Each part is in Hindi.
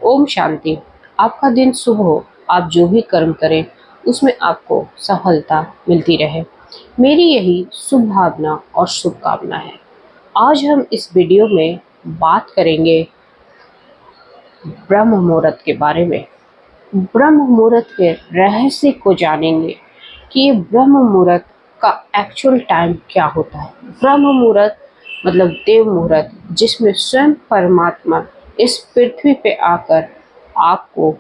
ओम शांति। आपका दिन शुभ हो। आप जो भी कर्म करें उसमें आपको सफलता मिलती रहे, मेरी यही शुभ भावना और शुभकामना है। आज हम इस वीडियो में बात करेंगे ब्रह्म मुहूर्त के बारे में। ब्रह्म मुहूर्त के रहस्य को जानेंगे कि ये ब्रह्म मुहूर्त का एक्चुअल टाइम क्या होता है। ब्रह्म मुहूर्त मतलब देव मुहूर्त, जिसमें स्वयं परमात्मा इस पृथ्वी पे आकर आपको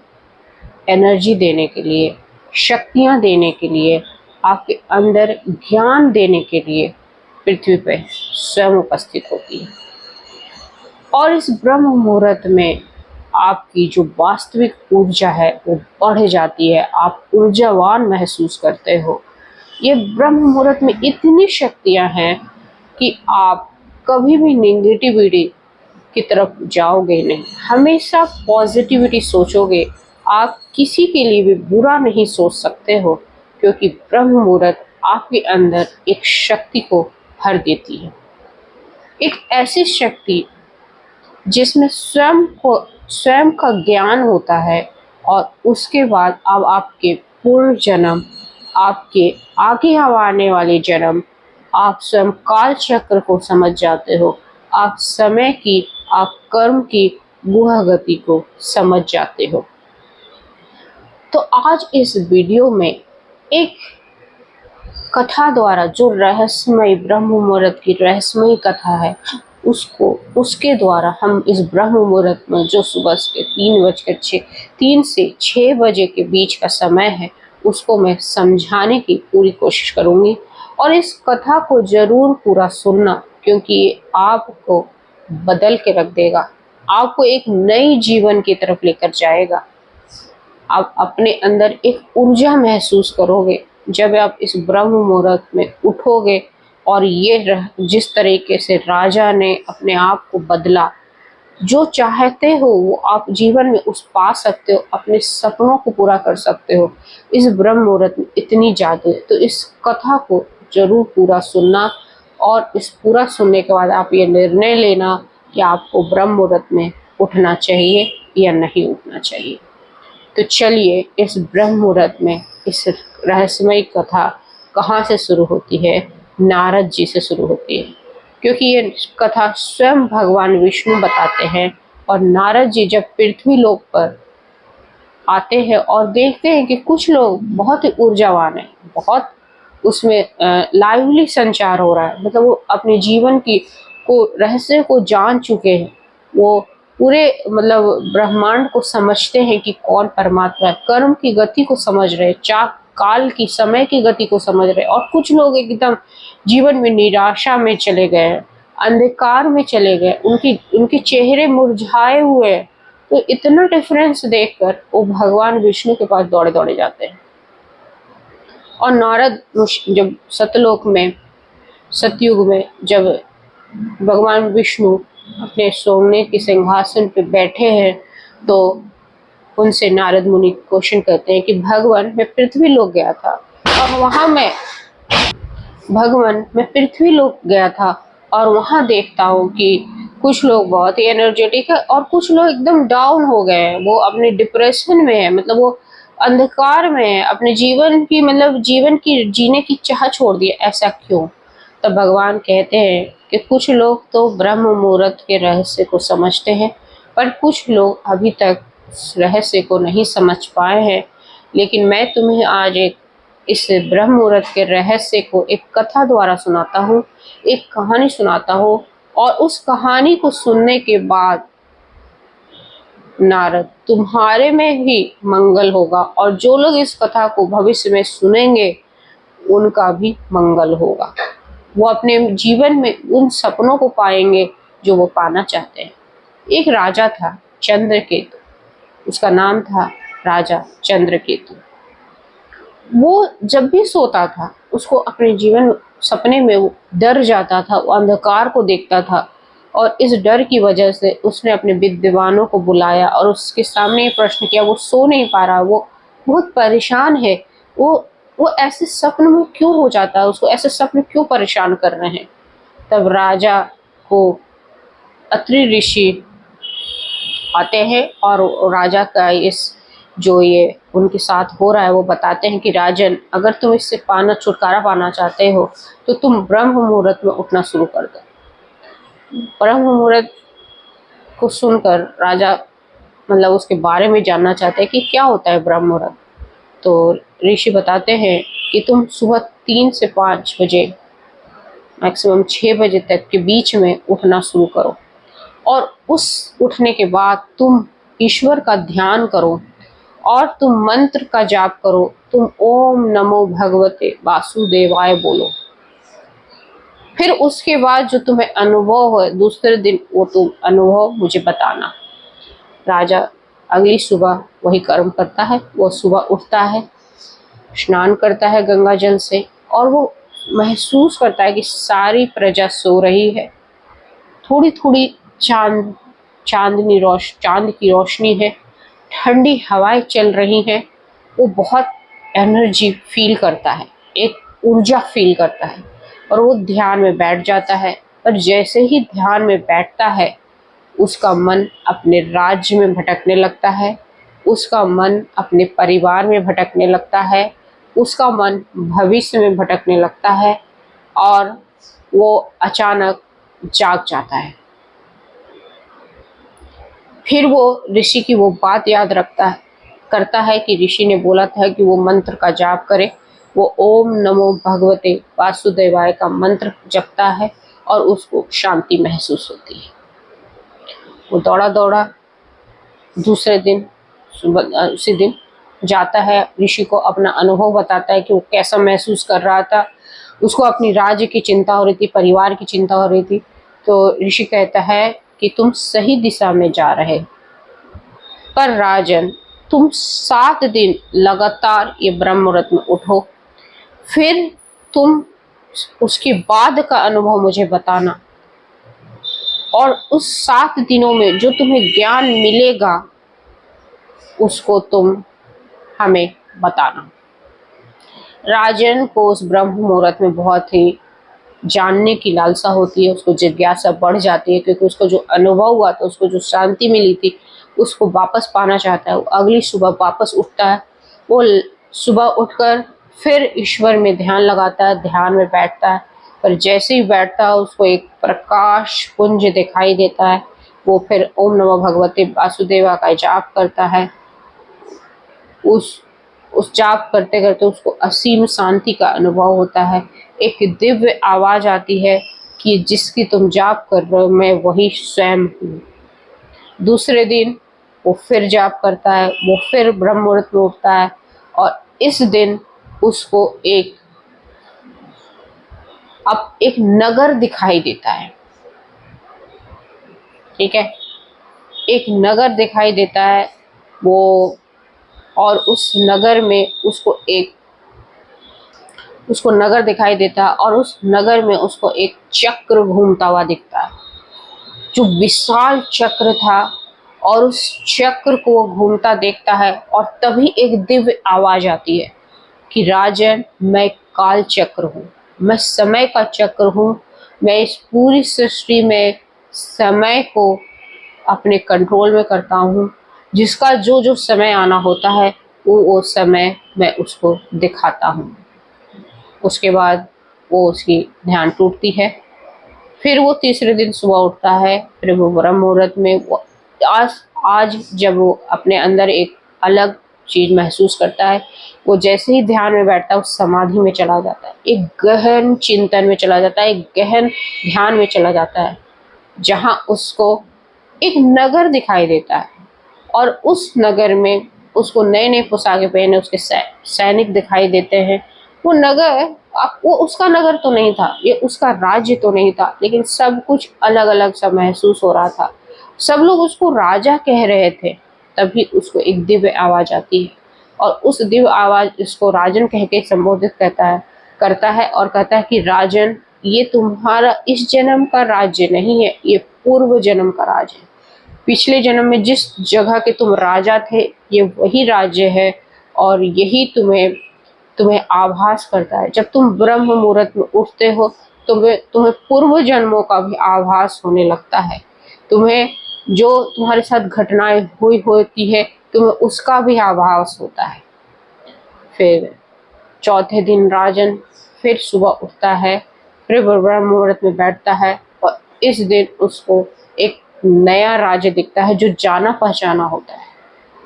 एनर्जी देने के लिए, शक्तियाँ देने के लिए, आपके अंदर ज्ञान देने के लिए पृथ्वी पे स्वयं उपस्थित होती है। और इस ब्रह्म मुहूर्त में आपकी जो वास्तविक ऊर्जा है वो बढ़ जाती है, आप ऊर्जावान महसूस करते हो। ये ब्रह्म मुहूर्त में इतनी शक्तियाँ हैं कि आप कभी भी नेगेटिविटी की तरफ जाओगे नहीं, हमेशा पॉजिटिविटी सोचोगे। आप किसी के लिए भी बुरा नहीं सोच सकते हो, क्योंकि ब्रह्म मुहूर्त आपके अंदर एक शक्ति को भर देती है, एक ऐसी शक्ति जिसमें स्वयं का ज्ञान होता है। और उसके बाद अब आपके पूर्व जन्म, आपके आगे आने वाले जन्म, आप स्वयं काल चक्र को समझ जाते हो, आप समय की, आप कर्म की गुह गति को समझ जाते हो। तो आज इस वीडियो में एक कथा द्वारा, जो रहस्यमय ब्रह्म मुहूर्त की रहस्यमय कथा है, उसके द्वारा हम इस ब्रह्म मुहूर्त में जो सुबह के 3 से 6 बजे के बीच का समय है, उसको मैं समझाने की पूरी कोशिश करूंगी। और इस कथा को जरूर पूरा सुनना, क्योंकि ये आपको बदल के रख देगा, आपको एक नई जीवन की तरफ लेकर जाएगा। आप अपने अंदर एक ऊर्जा महसूस करोगे जब आप इस ब्रह्म मुहूर्त में उठोगे। और ये जिस तरीके से राजा ने अपने आप को बदला, जो चाहते हो वो आप जीवन में उस पा सकते हो, अपने सपनों को पूरा कर सकते हो। इस ब्रह्म मुहूर्त में इतनी जादू है। तो इस कथा को जरूर पूरा सुनना, और इस पूरा सुनने के बाद आप ये निर्णय लेना कि आपको ब्रह्म मुहूर्त में उठना चाहिए या नहीं उठना चाहिए। तो चलिए, इस ब्रह्म मुहूर्त में इस रहस्यमय कथा कहाँ से शुरू होती है? नारद जी से शुरू होती है, क्योंकि ये कथा स्वयं भगवान विष्णु बताते हैं। और नारद जी जब पृथ्वी लोक पर आते हैं और देखते हैं कि कुछ लोग बहुत ही ऊर्जावान हैं, बहुत उसमें लाइवली संचार हो रहा है, मतलब वो अपने जीवन की को रहस्य को जान चुके हैं, वो पूरे मतलब ब्रह्मांड को समझते हैं कि कौन परमात्मा है, कर्म की गति को समझ रहे, चाक काल की समय की गति को समझ रहे। और कुछ लोग एकदम जीवन में निराशा में चले गए, अंधकार में चले गए, उनके चेहरे मुरझाए हुए। तो इतना डिफरेंस देखकर वो भगवान विष्णु के पास दौड़े दौड़े जाते हैं। और नारद जब सतयुग में जब भगवान विष्णु अपने सोने के सिंहासन पे बैठे हैं, तो उनसे नारद मुनि क्वेश्चन करते हैं कि भगवान, मैं पृथ्वी लोक गया था, और पृथ्वी लोक गया था और वहां देखता हूँ कि कुछ लोग बहुत ही एनर्जेटिक है और कुछ लोग एकदम डाउन हो गए हैं, वो अपने डिप्रेशन में है, मतलब वो अंधकार में है, अपने जीवन की जीने की चाह छोड़ दी, ऐसा क्यों? तो भगवान कहते हैं कि कुछ लोग तो ब्रह्म मुहूर्त के रहस्य को समझते हैं, पर कुछ लोग अभी तक इस रहस्य को नहीं समझ पाए हैं। लेकिन मैं तुम्हें आज इस ब्रह्म मुहूर्त के रहस्य को एक कथा द्वारा सुनाता हूँ, एक कहानी सुनाता हूँ। और उस कहानी को सुनने के बाद नारद, तुम्हारे में भी मंगल होगा, और जो लोग इस कथा को भविष्य में सुनेंगे उनका भी मंगल होगा। वो अपने जीवन में उन सपनों को पाएंगे जो वो पाना चाहते हैं। एक राजा था, चंद्रकेतु, उसका नाम था राजा चंद्रकेतु। वो जब भी सोता था, उसको अपने जीवन सपने में वो डर जाता था, वो अंधकार को देखता था। और इस डर की वजह से उसने अपने विद्वानों को बुलाया और उसके सामने ये प्रश्न किया। वो सो नहीं पा रहा, वो बहुत परेशान है, वो ऐसे सपन में क्यों हो जाता है, उसको ऐसे सपने क्यों परेशान कर रहे हैं। तब राजा को अत्रि ऋषि आते हैं और राजा का इस जो ये उनके साथ हो रहा है वो बताते हैं कि राजन, अगर तुम इससे छुटकारा पाना चाहते हो तो तुम ब्रह्म मुहूर्त में उठना शुरू कर दो। ब्रह्म मुहूर्त को सुनकर राजा मतलब उसके बारे में जानना चाहते हैं कि क्या होता है ब्रह्म मुहूर्त। तो ऋषि बताते हैं कि तुम सुबह 3 से 5 बजे मैक्सिमम 6 बजे तक के बीच में उठना शुरू करो और उस उठने के बाद तुम ईश्वर का ध्यान करो और तुम मंत्र का जाप करो। तुम ओम नमो भगवते वासुदेवाय बोलो। फिर उसके बाद जो तुम्हें अनुभव हो दूसरे दिन वो तुम अनुभव मुझे बताना। राजा अगली सुबह वही कर्म करता है। वो सुबह उठता है, स्नान करता है गंगा जल से और वो महसूस करता है कि सारी प्रजा सो रही है। थोड़ी थोड़ी चांद की रोशनी है, ठंडी हवाएं चल रही हैं। वो बहुत एनर्जी फील करता है, एक ऊर्जा फील करता है और वो ध्यान में बैठ जाता है। और जैसे ही ध्यान में बैठता है उसका मन अपने राज्य में भटकने लगता है, उसका मन अपने परिवार में भटकने लगता है, उसका मन भविष्य में भटकने लगता है और वो अचानक जाग जाता है। फिर वो ऋषि की वो बात याद करता है कि ऋषि ने बोला था कि वो मंत्र का जाप करे। वो ओम नमो भगवते वासुदेवाय का मंत्र जपता है और उसको शांति महसूस होती है। वो दौड़ा दौड़ा दूसरे दिन उसी दिन जाता है, ऋषि को अपना अनुभव बताता है कि वो कैसा महसूस कर रहा था। उसको अपनी राज्य की चिंता हो रही थी, परिवार की चिंता हो रही थी। तो ऋषि कहता है कि तुम सही दिशा में जा रहे, पर राजन तुम 7 दिन लगातार ये ब्रह्म मुहूर्त में उठो, फिर तुम उसके बाद का अनुभव मुझे बताना और उस 7 दिनों में जो तुम्हें ज्ञान मिलेगा उसको तुम हमें बताना। राजन को उस ब्रह्म मुहूर्त में बहुत ही जानने की लालसा होती है, उसको जिज्ञासा बढ़ जाती है क्योंकि उसको जो अनुभव हुआ था, उसको जो शांति मिली थी उसको वापस पाना चाहता है। वो अगली सुबह वापस उठता है। वो सुबह उठकर फिर ईश्वर में ध्यान लगाता है, ध्यान में बैठता है। पर जैसे ही बैठता है उसको एक प्रकाश पुंज दिखाई देता है। वो फिर ओम नमो भगवते वासुदेवा का जाप करता है। उस जाप करते करते उसको असीम शांति का अनुभव होता है। एक दिव्य आवाज आती है कि जिसकी तुम जाप कर रहे हो मैं वही स्वयं हूँ। दूसरे दिन वो फिर जाप करता है, वो फिर ब्रह्म मुहूर्त में उठता है और इस दिन उसको एक नगर दिखाई देता है। ठीक है, एक नगर दिखाई देता है वो, और उस नगर में उसको नगर दिखाई देता है और उस नगर में उसको एक चक्र घूमता हुआ दिखता है जो विशाल चक्र था। और उस चक्र को वो घूमता देखता है और तभी एक दिव्य आवाज आती है कि राजन मैं काल चक्र हूँ, मैं समय का चक्र हूँ। मैं इस पूरी सृष्टि में समय को अपने कंट्रोल में करता हूँ। जिसका जो जो समय आना होता है वो समय मैं उसको दिखाता हूँ। उसके बाद वो उसकी ध्यान टूटती है। फिर वो तीसरे दिन सुबह उठता है। फिर वो ब्रह्म मुहूर्त में वो आज जब वो अपने अंदर एक अलग चीज महसूस करता है, वो जैसे ही ध्यान में बैठता है उस समाधि में चला जाता है, एक गहन चिंतन में चला जाता है, एक गहन ध्यान में चला जाता है जहाँ उसको एक नगर दिखाई देता है। और उस नगर में उसको नए नए पोशाकें पहने उसके सैनिक दिखाई देते हैं। वो नगर वो उसका नगर तो नहीं था, ये उसका राज्य तो नहीं था, लेकिन सब कुछ अलग अलग सा महसूस हो रहा था। सब लोग उसको राजा कह रहे थे। तभी उसको एक दिव्य आवाज आती है और उस दिव्य आवाज उसको राजन कह के संबोधित करता है और कहता है कि राजन ये तुम्हारा इस जन्म का राज्य नहीं है, ये पूर्व जन्म का राज्य है। पिछले जन्म में जिस जगह के तुम राजा थे ये वही राज्य है और यही तुम्हें आभास करता है। जब तुम ब्रह्म मुहूर्त में उठते हो तुम्हें पूर्व जन्मों का भी आभास होने लगता है। तुम्हें जो तुम्हारे साथ घटनाएं हुई होती है तुम्हें उसका भी आभास होता है। फिर चौथे दिन राजन फिर सुबह उठता है, फिर ब्रह्म मुहूर्त में बैठता है और इस दिन उसको एक नया राज्य दिखता है जो जाना पहचाना होता है।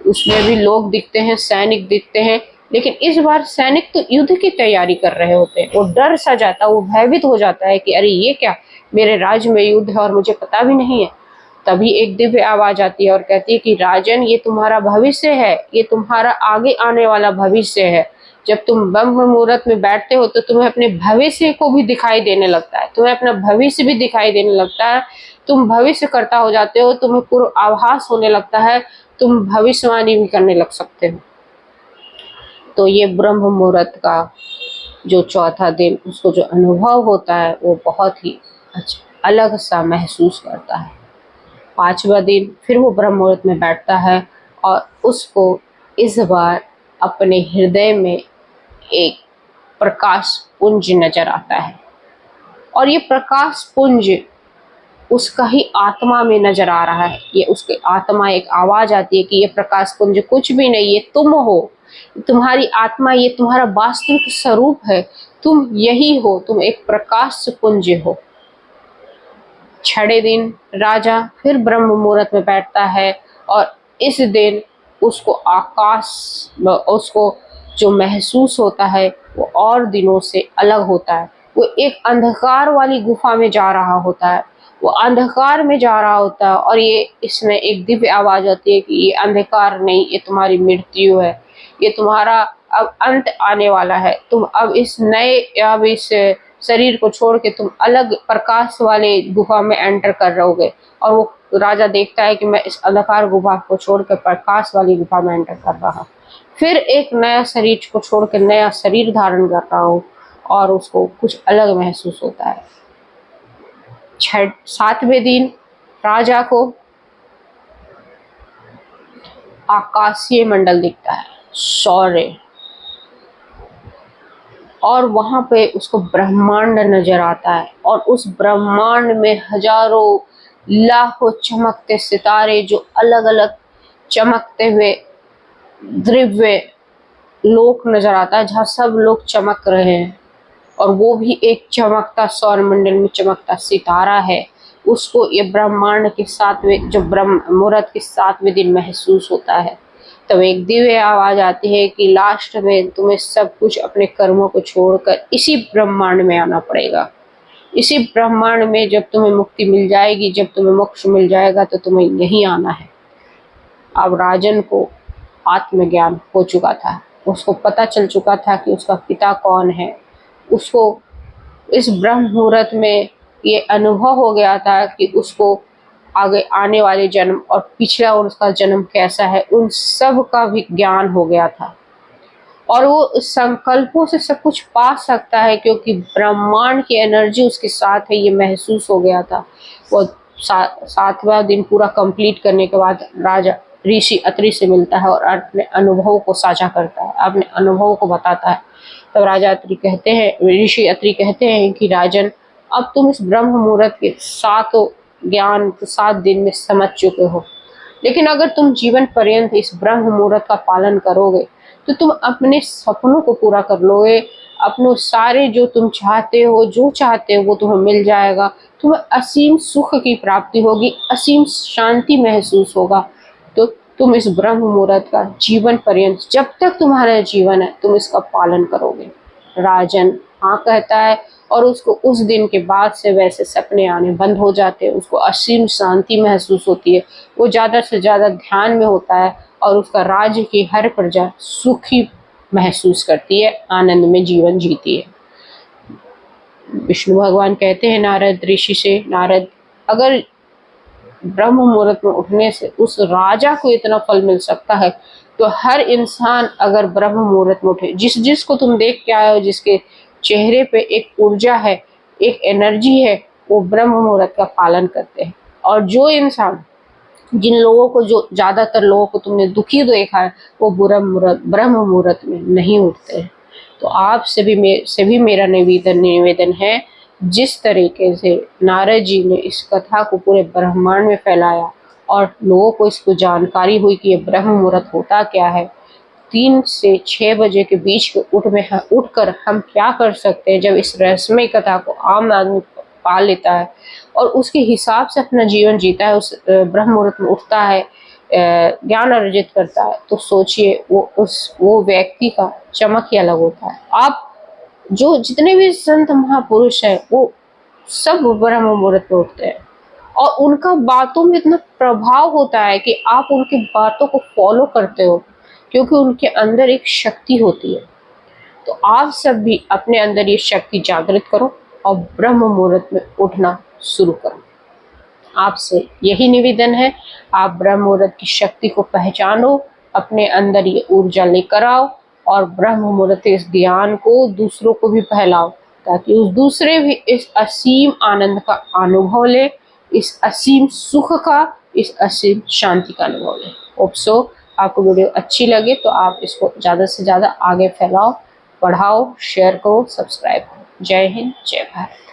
उसमें भी लोग दिखते हैं, सैनिक दिखते हैं, लेकिन इस बार सैनिक तो युद्ध की तैयारी कर रहे होते हैं। वो डर सा जाता है, वो भयभीत हो जाता है कि अरे ये क्या, मेरे राज्य में युद्ध है और मुझे पता भी नहीं है। तभी एक दिव्य आवाज आती है और कहती है कि राजन, ये तुम्हारा भविष्य है, ये तुम्हारा आगे आने वाला भविष्य है। जब तुम ब्रह्म मुहूर्त में बैठते हो तो तुम्हें अपने भविष्य को भी दिखाई देने लगता है, तुम्हें अपना भविष्य भी दिखाई देने लगता है, तुम भविष्य करता हो जाते हो, तुम्हें पूरा आभास होने लगता है, तुम भविष्यवाणी भी करने लग सकते हो। तो ये ब्रह्म मुहूर्त का जो चौथा दिन उसको जो अनुभव होता है वो बहुत ही अच्छा अलग सा महसूस करता है। पांचवा दिन फिर वो ब्रह्म मुहूर्त में बैठता है और उसको इस बार अपने हृदय में एक प्रकाश पुंज नजर आता है और ये प्रकाश पुंज उसका ही आत्मा में नजर आ रहा है। ये उसके आत्मा, एक आवाज आती है कि ये प्रकाश पुंज कुछ भी नहीं, ये तुम हो, तुम्हारी आत्मा, ये तुम्हारा वास्तविक स्वरूप है, तुम यही हो, तुम एक प्रकाश पुंज हो। छठे दिन राजा फिर ब्रह्म मुहूर्त में बैठता है और इस दिन उसको आकाश, उसको जो महसूस होता है वो और दिनों से अलग होता है। वो एक अंधकार वाली गुफा में जा रहा होता है, वो अंधकार में जा रहा होता है और ये इसमें एक दिव्य आवाज आती है कि ये अंधकार नहीं, ये तुम्हारी मृत्यु है, ये तुम्हारा अब अंत आने वाला है, तुम अब इस नए, अब इस शरीर को छोड़ के तुम अलग प्रकाश वाले गुफा में एंटर कर रहोगे। और वो राजा देखता है कि मैं इस अंधकार गुफा को छोड़कर प्रकाश वाली गुफा में एंटर कर रहा, फिर एक नया शरीर को छोड़ कर नया शरीर धारण कर रहा हूँ और उसको कुछ अलग महसूस होता है। सातवें दिन राजा को आकाशीय मंडल दिखता है, सौर्य, और वहां पे उसको ब्रह्मांड नजर आता है और उस ब्रह्मांड में हजारों लाखों चमकते सितारे जो अलग अलग चमकते हुए दिव्य लोक नजर आता है जहाँ सब लोग चमक रहे हैं और वो भी एक चमकता सौरमंडल में चमकता सितारा है। उसको ये ब्रह्मांड के सातवें, जो ब्रह्म मुहूर्त के सातवें दिन महसूस होता है। तब एक दिव्य आवाज आती है कि लास्ट में तुम्हें सब कुछ अपने कर्मों को छोड़कर इसी ब्रह्मांड में आना पड़ेगा। इसी ब्रह्मांड में जब तुम्हें मुक्ति मिल जाएगी, जब तुम्हें मोक्ष मिल जाएगा तो तुम्हें यहीं आना है। अब राजन को आत्मज्ञान हो चुका था, उसको पता चल चुका था कि उसका पिता कौन है। उसको इस ब्रह्म मुहूर्त में ये अनुभव हो गया था कि उसको आगे आने वाले जन्म और पिछला उसका जन्म कैसा है उन सब का भी ज्ञान हो गया था और वो संकल्पों से सब कुछ पा सकता है क्योंकि ब्रह्मांड की एनर्जी उसके साथ है, ये महसूस हो गया था। वो सातवां दिन पूरा कंप्लीट करने के बाद राजा ऋषि अत्रि से मिलता है और अपने अनुभव को साझा करता है, अपने अनुभव को बताता है। तब राजा अत्रि कहते हैं, ऋषि अत्रि कहते हैं कि राजन, अब तुम इस ब्रह्म मुहूर्त के सातों ज्ञान 7 दिन में समझ चुके हो, लेकिन अगर तुम जीवन पर्यंत इस ब्रह्म मुहूर्त का पालन करोगे तो तुम अपने सपनों को पूरा कर लोगे। अपने सारे जो तुम चाहते हो, जो चाहते हो वो तुम्हें मिल जाएगा। तुम्हें असीम सुख की प्राप्ति होगी, असीम शांति महसूस होगा। तो तुम इस ब्रह्म मुहूर्त का जीवन पर्यंत, जब तक तुम्हारा जीवन है, तुम इसका पालन करोगे। राजन हाँ कहता है और उसको उस दिन के बाद से वैसे सपने आने बंद हो जाते हैं। उसको असीम शांति महसूस होती है, वो ज़्यादा से ज़्यादा ध्यान में होता है और उसका राज्य की हर प्रजा सुखी महसूस करती है, आनंद में जीवन जीती है। विष्णु भगवान कहते हैं नारद ऋषि से, नारद, अगर ब्रह्म मुहूर्त में उठने से उस राजा को इतना फल मिल सकता है तो हर इंसान अगर ब्रह्म मुहूर्त में उठे, जिसको तुम देख के आए हो, जिसके चेहरे पे एक ऊर्जा है, एक एनर्जी है, वो ब्रह्म मुहूर्त का पालन करते हैं। और जो इंसान, जिन लोगों को, जो ज्यादातर लोगों को तुमने दुखी देखा है, वो ब्रह्म मुहूर्त में नहीं उठते हैं। तो आप सभी मेरा निवेदन है, जिस तरीके से नारद जी ने इस कथा को पूरे ब्रह्मांड में फैलाया और लोगों को इसको जानकारी हुई कि ये ब्रह्म मुहूर्त होता क्या है, 3 से 6 बजे के बीच के उठकर हम क्या कर सकते हैं, जब इस रहस्यमय कथा को आम आदमी पा लेता है और उसके हिसाब से अपना जीवन जीता है, उस ब्रह्म मुहूर्त में उठता है, ज्ञान अर्जित करता है, तो सोचिए वो व्यक्ति का चमक ही अलग होता है। आप जो जितने भी संत महापुरुष हैं वो सब ब्रह्म मुहूर्त में उठते हैं और उनका बातों में इतना प्रभाव होता है कि आप उनकी बातों को फॉलो करते हो, क्योंकि उनके अंदर एक शक्ति होती है। तो आप सब भी अपने अंदर ये शक्ति जागृत करो और ब्रह्म मुहूर्त में उठना शुरू करो। आपसे यही निवेदन है, आप ब्रह्म मुहूर्त की शक्ति को पहचानो, अपने अंदर ये ऊर्जा लेकर आओ और ब्रह्म मुहूर्त इस ज्ञान को दूसरों को भी फैलाओ, ताकि उस दूसरे भी इस असीम आनंद का अनुभव ले, इस असीम सुख का, इस असीम शांति का अनुभव ले। होप सो आपको वीडियो अच्छी लगे तो आप इसको ज़्यादा से ज़्यादा आगे फैलाओ, बढ़ाओ, शेयर करो, सब्सक्राइब करो। जय हिंद, जय भारत।